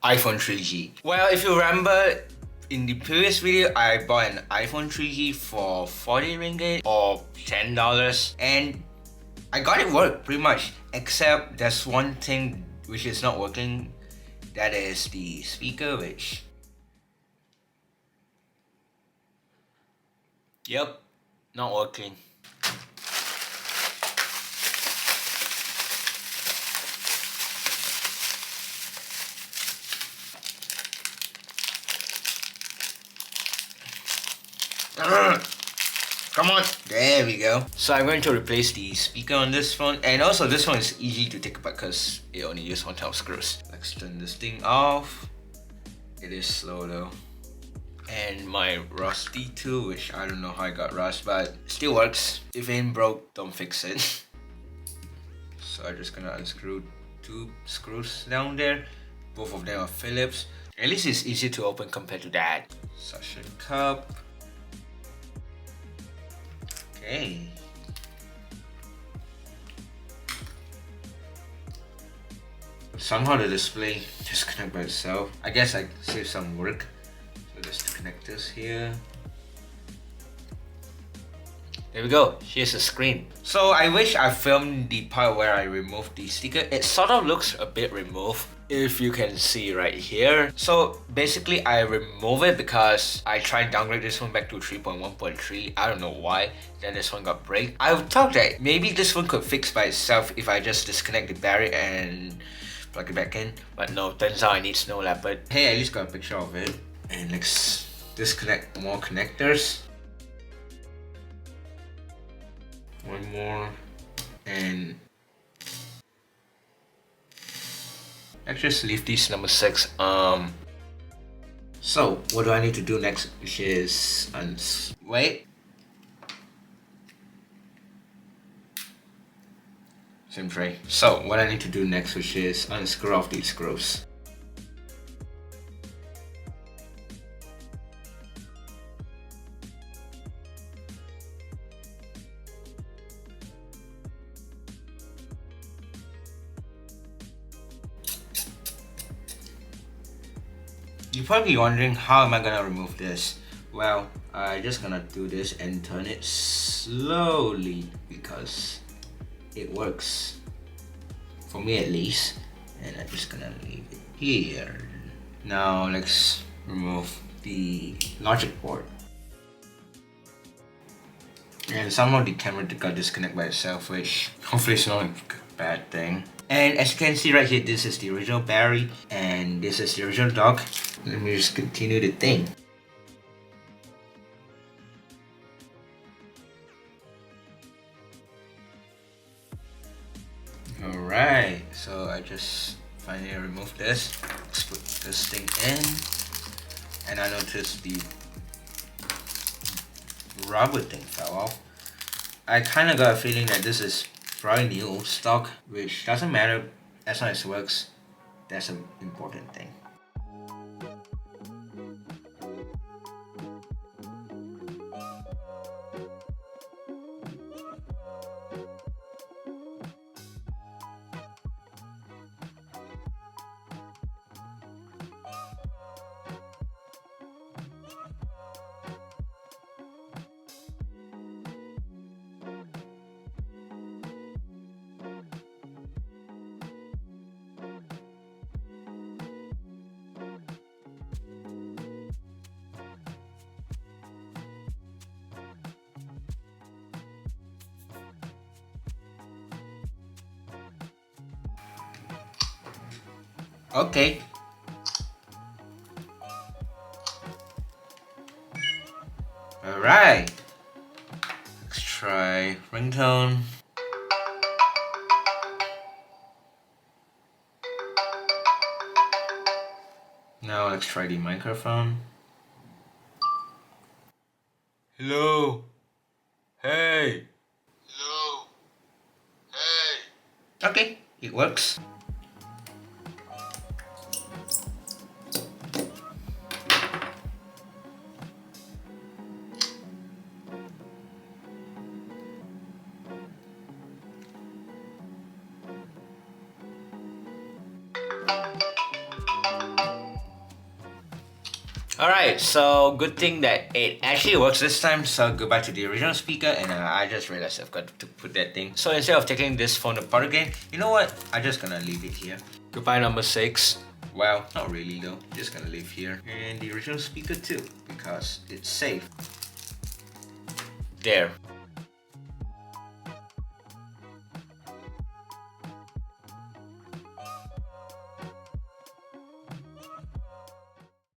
iPhone 3G. Well, if you remember, in the previous video, I bought an iPhone 3G for 40 ringgit or $10, and I got it work pretty much, except there's one thing which is not working. That is the speaker, which... Yep, not working. Come on, there we go. So I'm going to replace the speaker on this phone, and also this one is easy to take apart because it only uses one type of screws. Let's turn this thing off. It is slow though. And my rusty tool, which I don't know how I got rust, but still works. If it ain't broke, don't fix it. So I'm just gonna unscrew 2 screws down there. Both of them are Phillips. At least it's easy to open compared to that. Suction cup. Okay. Somehow the display just connects by itself. I guess I saved some work. So there's 2 connectors here. There we go, here's the screen. So I wish I filmed the part where I removed the sticker. It sort of looks a bit removed, if you can see right here. So basically I remove it because I tried downgrade this one back to 3.1.3. I don't know why. Then this one got break. I thought that maybe this one could fix by itself if I just disconnect the battery and plug it back in. But no, turns out I need snow leopard. Hey, I at least got a picture of it. And let's disconnect more connectors. One more. And let's just leave these number 6. So what do I need to do next? Which is wait. Same tray. So what I need to do next, which is unscrew off these screws. You're probably wondering, how am I gonna remove this? Well, I'm just gonna do this and turn it slowly because it works. For me at least. And I'm just gonna leave it here. Now let's remove the logic port. And somehow the camera got disconnected by itself, which hopefully it's not a bad thing. And as you can see right here, this is the original battery and this is the original dock. Let me just continue the thing. Alright, so I just finally removed this. Let's put this thing in. And I noticed the rubber thing fell off. I kinda got a feeling that this is probably new stock, which doesn't matter as long as it works. That's an important thing. Okay. Alright. Let's try ringtone. Now let's try the microphone. Hello. Hey. Hello. Hey. Okay, it works. Alright, so good thing that it actually works this time. So go back to the original speaker, and I just realized I've got to put that thing. So instead of taking this phone apart again, you know what? I'm just gonna leave it here. Goodbye number 6. Well, not really though. Just gonna leave here. And the original speaker too, because it's safe. There.